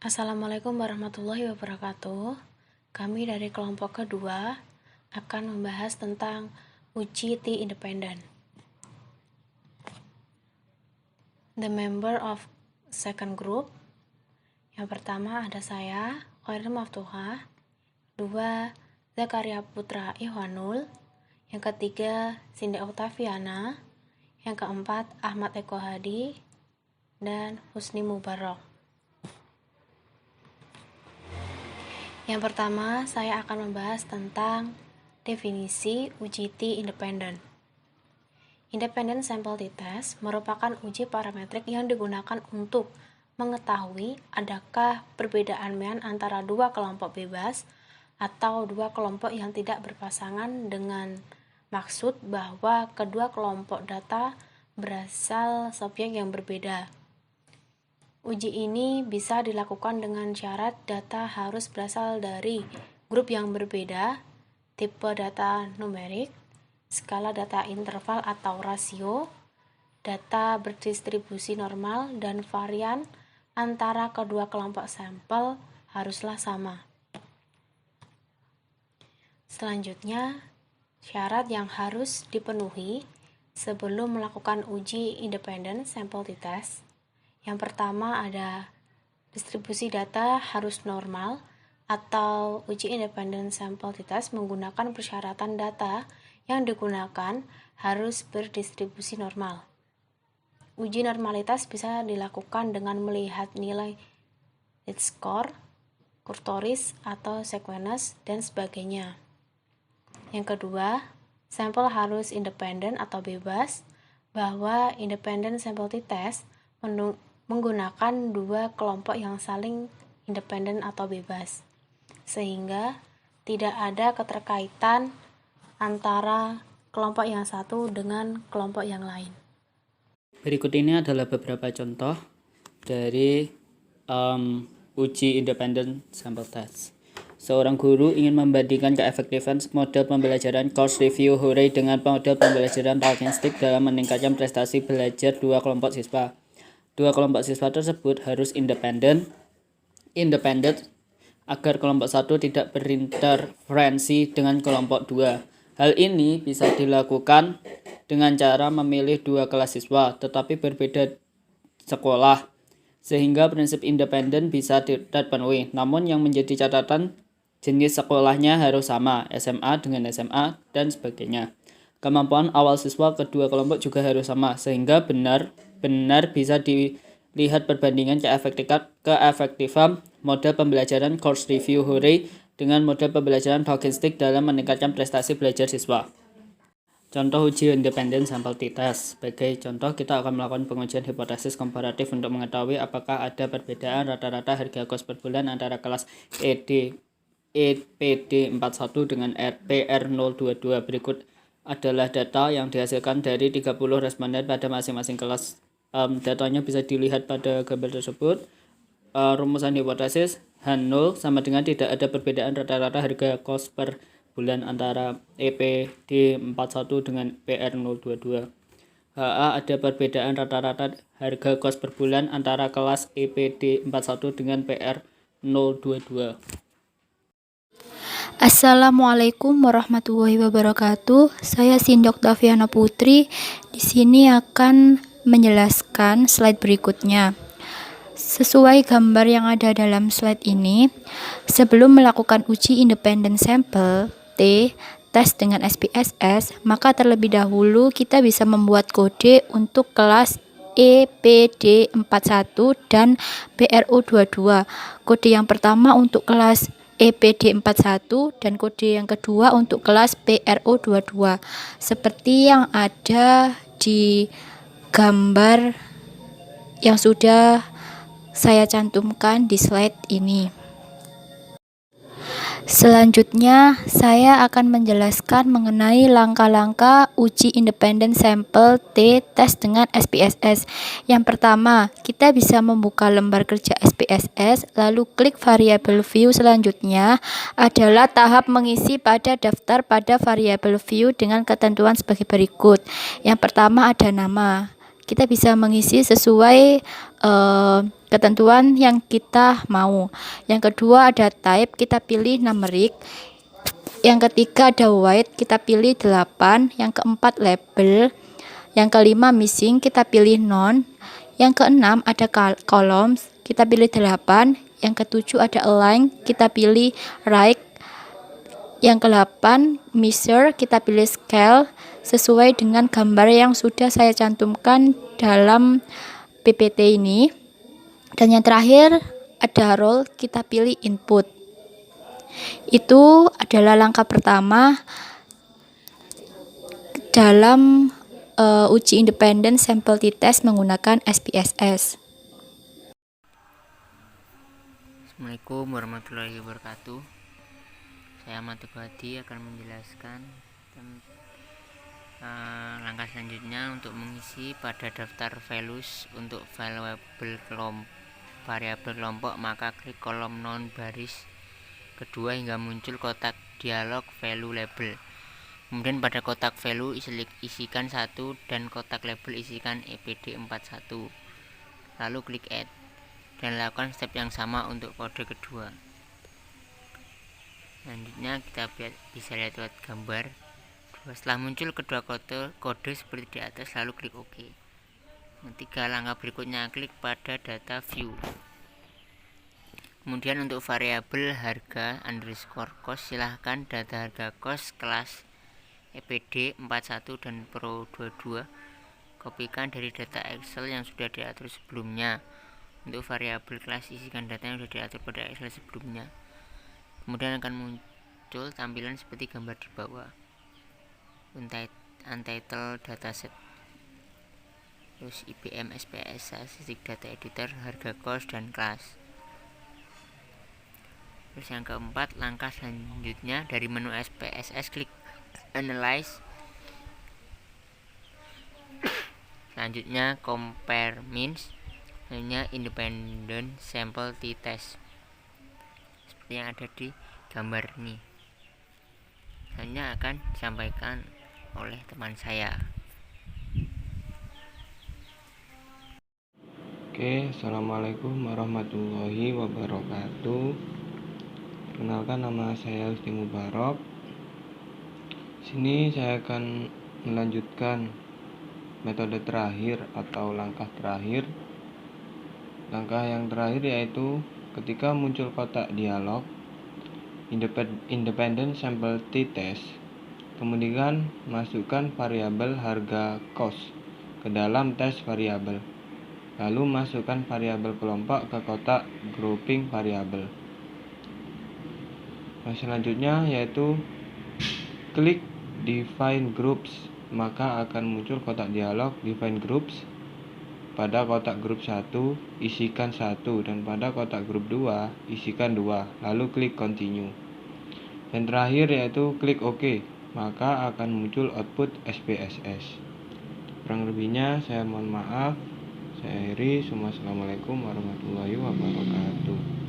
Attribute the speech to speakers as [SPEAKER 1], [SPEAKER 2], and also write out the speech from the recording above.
[SPEAKER 1] Assalamualaikum warahmatullahi wabarakatuh. Kami dari kelompok kedua akan membahas tentang uji T independent. The member of second group. Yang pertama ada saya, Khairul Maftuha. Dua, Zakaria Putra Ihwanul. Yang ketiga, Cindy Octaviana. Yang keempat, Ahmad Eko Hadi dan Husni Mubarak. Yang pertama, saya akan membahas tentang definisi uji T independent. Independent sample t-test merupakan uji parametrik yang digunakan untuk mengetahui adakah perbedaan mean antara dua kelompok bebas atau dua kelompok yang tidak berpasangan dengan maksud bahwa kedua kelompok data berasal subjek yang berbeda. Uji ini bisa dilakukan dengan syarat data harus berasal dari grup yang berbeda, tipe data numerik, skala data interval atau rasio, data berdistribusi normal, dan varian antara kedua kelompok sampel haruslah sama. Selanjutnya, syarat yang harus dipenuhi sebelum melakukan uji independent sample t-test. Yang pertama ada distribusi data harus normal atau uji independent sample t-test menggunakan persyaratan data yang digunakan harus berdistribusi normal. Uji normalitas bisa dilakukan dengan melihat nilai least score, kurtoris atau sequence, dan sebagainya. Yang kedua, sampel harus independen atau bebas, bahwa independent sample t-test menggunakan dua kelompok yang saling independen atau bebas, sehingga tidak ada keterkaitan antara kelompok yang satu dengan kelompok yang lain.
[SPEAKER 2] Berikut ini adalah beberapa contoh dari uji independent sample test. Seorang guru ingin membandingkan keefektifan model pembelajaran course review Hooray dengan model pembelajaran talking stick dalam meningkatkan prestasi belajar dua kelompok siswa. Dua kelompok siswa tersebut harus independen agar kelompok satu tidak berinterferensi dengan kelompok dua. Hal ini bisa dilakukan dengan cara memilih dua kelas siswa tetapi berbeda sekolah, sehingga prinsip independen bisa terpenuhi. Namun yang menjadi catatan, jenis sekolahnya harus sama, SMA dengan SMA, dan sebagainya. Kemampuan awal siswa kedua kelompok juga harus sama, sehingga benar bisa dilihat perbandingan keefektifan model pembelajaran course review Hooray dengan model pembelajaran talking stick dalam meningkatkan prestasi belajar siswa. Contoh uji independent sample t-test. Sebagai contoh, kita akan melakukan pengujian hipotesis komparatif untuk mengetahui apakah ada perbedaan rata-rata harga kos per bulan antara kelas EPD41 dengan PR022. Berikut adalah data yang dihasilkan dari 30 responden pada masing-masing kelas. Datanya bisa dilihat pada gambar tersebut. Rumusan hipotesis H0 sama dengan tidak ada perbedaan rata-rata harga kos per bulan antara EPD41 dengan PR022. HA ada perbedaan rata-rata harga kos per bulan antara kelas EPD41 dengan PR022.
[SPEAKER 3] Assalamualaikum warahmatullahi wabarakatuh. Saya Cindy Octaviana Putri. Di sini akan menjelaskan slide berikutnya. Sesuai gambar yang ada dalam slide ini, sebelum melakukan uji independent sample T tes dengan SPSS, maka terlebih dahulu kita bisa membuat kode untuk kelas EPD41 dan PRO22. Kode yang pertama untuk kelas EPD41 dan kode yang kedua untuk kelas PRO22, seperti yang ada di gambar yang sudah saya cantumkan di slide ini. Selanjutnya, saya akan menjelaskan mengenai langkah-langkah uji independent sample T tes dengan SPSS. Yang pertama, kita bisa membuka lembar kerja SPSS, lalu klik variable view. Selanjutnya adalah tahap mengisi pada daftar pada variable view dengan ketentuan sebagai berikut. Yang pertama ada nama. kita bisa mengisi sesuai ketentuan yang kita mau. Yang kedua ada type, kita pilih numeric. Yang ketiga ada white, kita pilih 8. Yang keempat label. Yang kelima missing, kita pilih none. Yang keenam ada columns, kita pilih 8. Yang ketujuh ada align, kita pilih right. Yang ke-8 measure, kita pilih scale sesuai dengan gambar yang sudah saya cantumkan dalam PPT ini. Dan yang terakhir ada role, kita pilih input. Itu adalah langkah pertama dalam uji independent sample t-test menggunakan SPSS.
[SPEAKER 4] Assalamualaikum warahmatullahi wabarakatuh. Saya Ahmad Badi akan menjelaskan langkah selanjutnya untuk mengisi pada daftar values untuk variabel kelompok, maka klik kolom non baris kedua hingga muncul kotak dialog value label. Kemudian pada kotak value isikan 1 dan kotak label isikan EPD41. Lalu klik add dan lakukan step yang sama untuk kode kedua. Selanjutnya kita bisa lihat gambar. Setelah muncul kedua kode seperti di atas, lalu klik OK. Ketiga langkah berikutnya, klik pada data view. Kemudian untuk variabel harga underscore cost, silahkan data harga cost kelas EPD 41 dan Pro 22 kopikan dari data Excel yang sudah diatur sebelumnya. Untuk variabel kelas, isikan data yang sudah diatur pada Excel sebelumnya. Kemudian akan muncul tampilan seperti gambar di bawah. Untitled dataset, terus IBM SPSS, statistik data editor, harga cost dan kelas. Terus yang keempat, langkah selanjutnya dari menu SPSS klik analyze. Selanjutnya compare means, hanya independent sample t-test seperti yang ada di gambar ini. Hanya akan disampaikan oleh teman saya.
[SPEAKER 5] Oke, assalamualaikum warahmatullahi wabarakatuh. Perkenalkan, nama saya Usti Mubarok. Sini saya akan melanjutkan metode terakhir atau langkah terakhir. Langkah yang terakhir yaitu ketika muncul kotak dialog independent sample t-test, kemudian masukkan variabel harga cost ke dalam tes variabel. Lalu masukkan variabel kelompok ke kotak grouping variabel. Nah, selanjutnya yaitu klik define groups, maka akan muncul kotak dialog define groups. Pada kotak grup 1 isikan 1 dan pada kotak grup 2 isikan 2, lalu klik continue. Dan terakhir yaitu klik OK, maka akan muncul output SPSS. Kurang lebihnya saya mohon maaf. Saya Heri. Assalamualaikum warahmatullahi wabarakatuh.